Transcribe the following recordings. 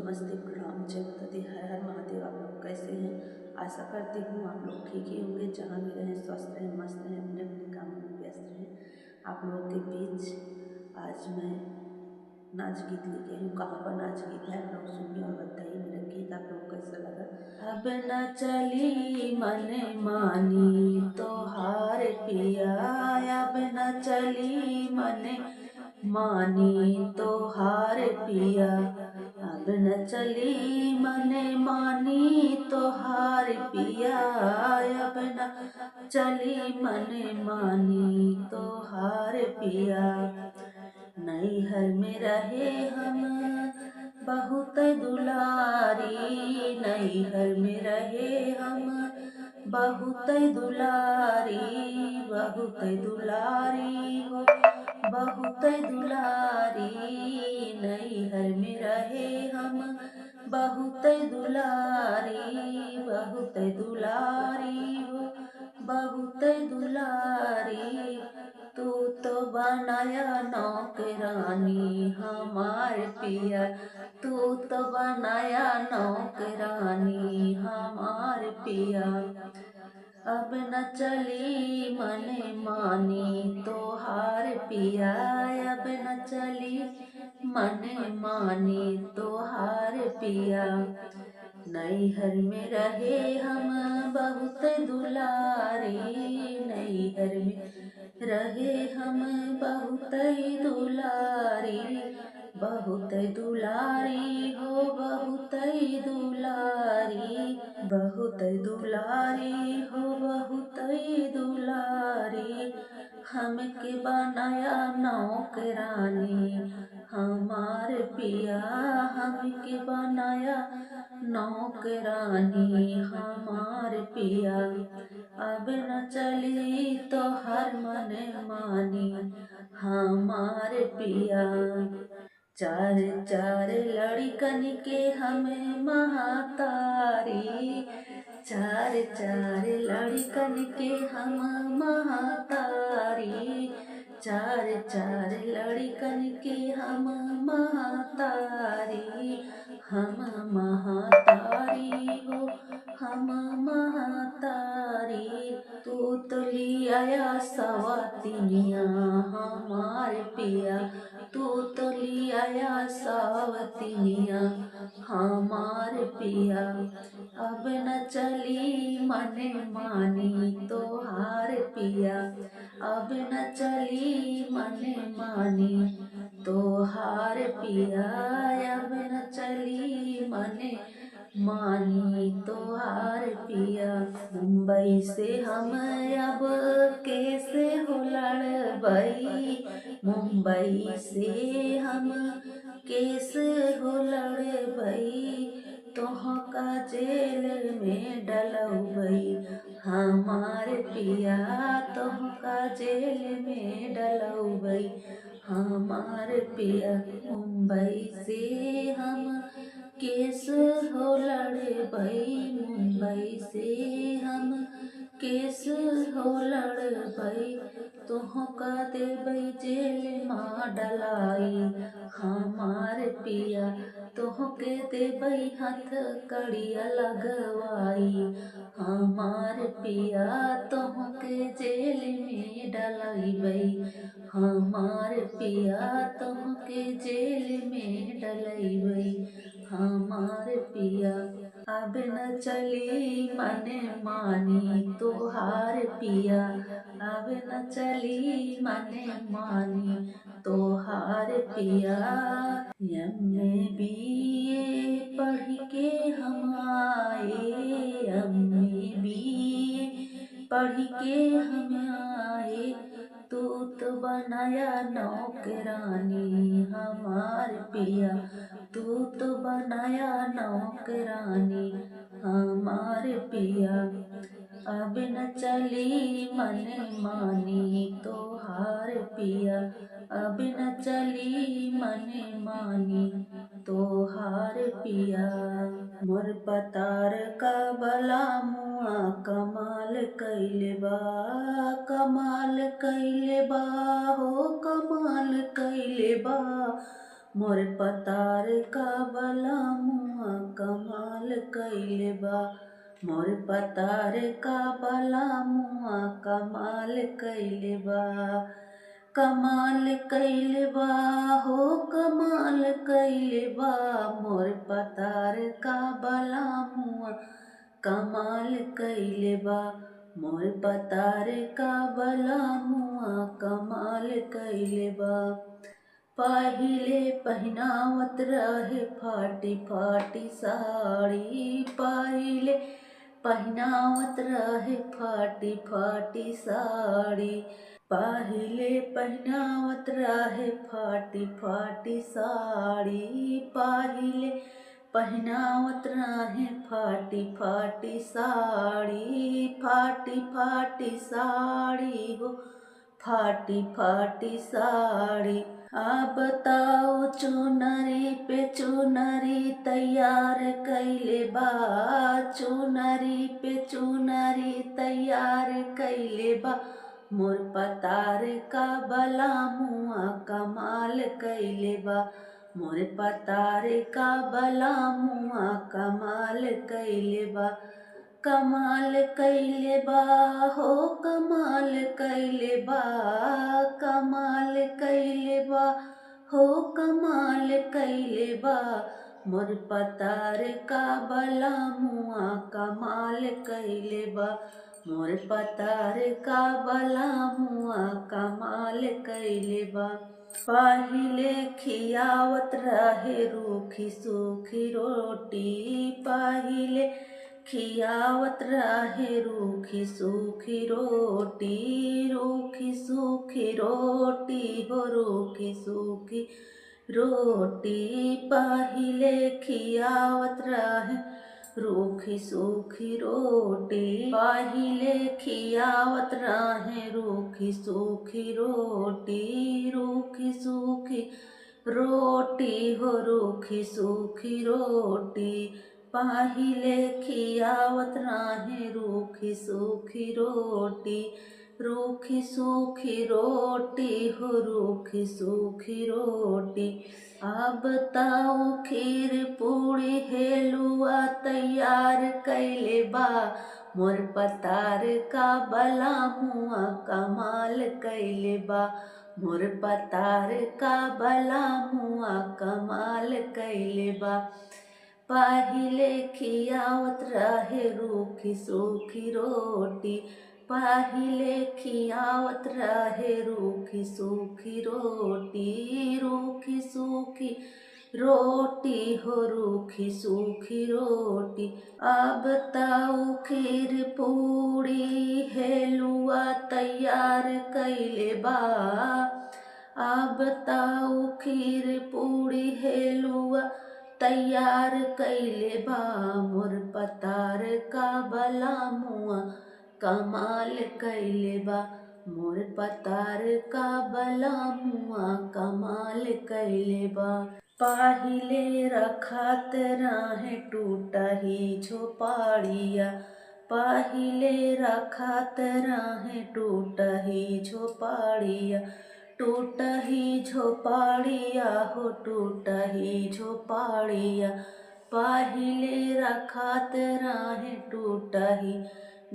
नमस्ते, प्रणाम, जय माता दी, हर हर महादेव। आप लोग कैसे हैं? आशा करती हूँ आप लोग ठीक ही होंगे। जहाँ भी रहें स्वस्थ रहें, मस्त रहें, अपने अपने कामों में व्यस्त रहें। आप लोगों के बीच आज मैं नाच गीत लेके आई हूँ। कहाँ पर नाच गीत है आप लोग सुनिए और बताइए मेरा गीत आप लोग कैसा लगा। अब न चली मन मानी तोहार पिया, अब न चली मन मानी तोहार पिया, अब न चली मन मानी तोहार पिया, अब न चली मन मानी तोहार पिया। नैहर में रहे हम बहुत दुलारी, नैहर में रहे हम बहुत दुलारी, बहुत दुलारी हो बहुत दुलारी। नैहर में रहे हम बहुत दुलारी, बहुत दुलारी हो बहुत दुलारी। तू तो बनाया नौकरानी हमार पिया, तू तो बनाया नौकरानी हमार पिया। अब न चली मन मानी तोहार पिया, अब न चली मन मानी तोहार पिया। नैहर में रहे हम बहुत दुलारी, नैहर में रहे हम बहुत दुलारी, बहुत दुलारी हो बहुत दुलारी, बहुत दुलारी हो बहुत दुलारी। हमके बनाया नौकरानी हमार पिया, हमके बनाया नौकरानी हमार पिया। अब न चली तो हर मन मानी हमार पिया। चार चार लड़कन के हमें महातारी, चार चार लड़कन के हम महातारी, चार चार लड़कन के हम महातारी, हम महातारी हो हम महातारी। तू तो लिया सवतिनिया हमार पिया, तू तो लिया सवतिनिया हमार पिया। अब न चली मन मानी तोहार पिया, अब न चली मन मानी तोहार पिया, अब न चली मन मानी तोहार पिया। मुंबई से हम अब कैसे हो लड़बई, मुंबई से हम कैसे हो लड़बई, तोहका जेल में डलबई हमार पिया, तोहका जेल में डलबई हमार पिया। मुंबई से हम केस हो लड़बई, मुंबई से हम केस हो लड़बई, तोहका देबई जेल माँ डलाई हमार पिया, तोहके देबई हाथ कड़िया लगवाई हमार पिया, तोहके जेल में डलबई हमार पिया, तोहके जेल में डलबई हमार पिया। अब न चली मन मानी तोहार पिया, अब न चली मन मानी तोहार पिया। MA BA पढ़ के हम आए, MA BA पढ़ के हम आए, तू तो बनाया नौकरानी हमार पिया, तू तो बनाया नौकरानी हमार पिया। अब न चली मन मानी तोहार पिया, अब न चली मन मानी तोहार पिया। मोर पतार का बला मुआ कमाल कैले बा, कमाल कैले बा हो कमाल कैले बा, मोर पतार का बलमुआ कमाल कइले बा। मोर पतार का बलमुआ कमाल कइले बा। कमाल कइले बा हो कमाल कइले बा। मोर पतार का बलमुआ कमाल कइले बा। मोर पतार का बलमुआ कमाल कइले बा। पहिले पहिनावत रहे फाटी फाटी साड़ी। पहिले पहिनावत रहे फाटी फाटी साड़ी। पहिले पहिनावत रहे फाटी फाटी साड़ी। पहिले पहिनावत रहे फाटी फाटी साड़ी। फाटी फाटी साड़ी हो फाटी फाटी साड़ी। अब बताओ चुनरी पे चुनरी तैयार कइले बा। चुनरी पे चुनरी तैयार कइले बा। मोर पतार का बलमुआ कमाल कइले बा। मोर पतार का बलमुआ कमाल कइले बा। कमाल कइले बा हो कमाल कइले बा। कमाल कइले बा हो कमाल कइले बा। मोर पतार का बलमुआ कमाल कइले बा। मोर पतार का बलमुआ कमाल कइले बा। पहिले खियावत रहे रूखी सूखी रोटी। पहिले खियावत रहे रूखी सूखी रोटी। रूखी सूखी रोटी हो रूखी सूखी रोटी। पहिले खियावत रहे रूखी सूखी रोटी। पहिले खियावत रहे रूखी सूखी रोटी। रूखी सूखी रोटी हो रूखी सूखी रोटी। पहिले खियावत रहे रूखी सूखी रोटी। रूखी सूखी रोटी हो रूखी सूखी रोटी। अब ताऊ खीर पूड़ी हेलुआ तैयार कइले बा। मोर पतार का बलमुआ कमाल कइले बा। मोर पतार का बलमुआ कमाल कइले बा। पहिले खियावत रहे रूखी सूखी रोटी। पहिले खियावत रहे रूखी सूखी रोटी। रूखी सूखी रोटी हो रूखी सूखी रोटी। अब ताऊ खीर पूड़ी हेलुआ तैयार कइले बा। अब ताऊ खीर पूड़ी हेलुआ तैयार कइले बा। मोर पतार का बलमुआ कमाल कइले बा। मोर पतार का बलमुआ कमाल कइले बा। पहिले रखत रहे टूटही झोपड़िया। पहिले रखत रहे टूटही झोपड़िया। टूटही झोपड़िया हो टूटही झोपड़िया। पहिले रखत रहे टूटही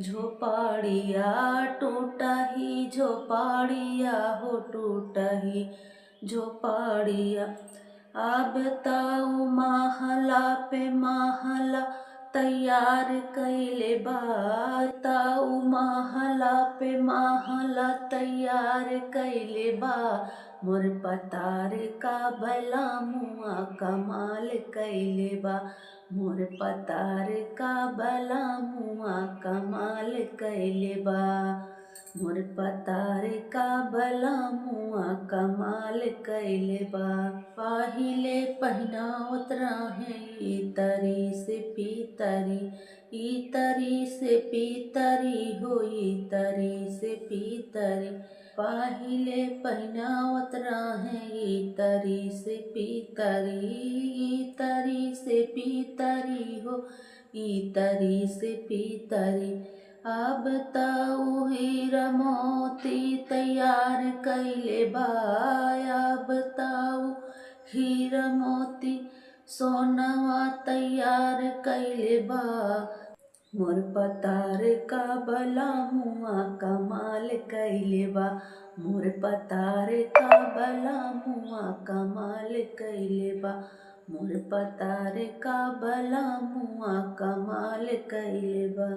झोपड़िया। टूटही झोपड़िया हो टूटही झोपड़िया। अब ताऊ महला पे महला तैयार कइले बा। ताऊ महला पे महला तैयार कइले बा। मोर पतार का बलमुआ कमाल कइले बा। मोर पतार का बलमुआ कमाल कइले बा। मोर पतार का बलमुआ कमाल कइले बा। पहिले पहिनावत रहे इतरी से पीतरी। इतरी से पीतरी हो इतरी से पीतरी। पहिले पहिनावत रहे इतरी से पीतरी। इतरी से पीतरी हो इतरी से पीतरी। अब ताऊ हीरा मोती तैयार कइले बा। अब ताऊ हीरा मोती सोनवा तैयार कइले बा। मोर पतार का बलामुआ कमाल कइले बा। मोर पतार का बलामुआ कमाल कइले बा। मोर पतार का बलामुआ कमाल कइले बा।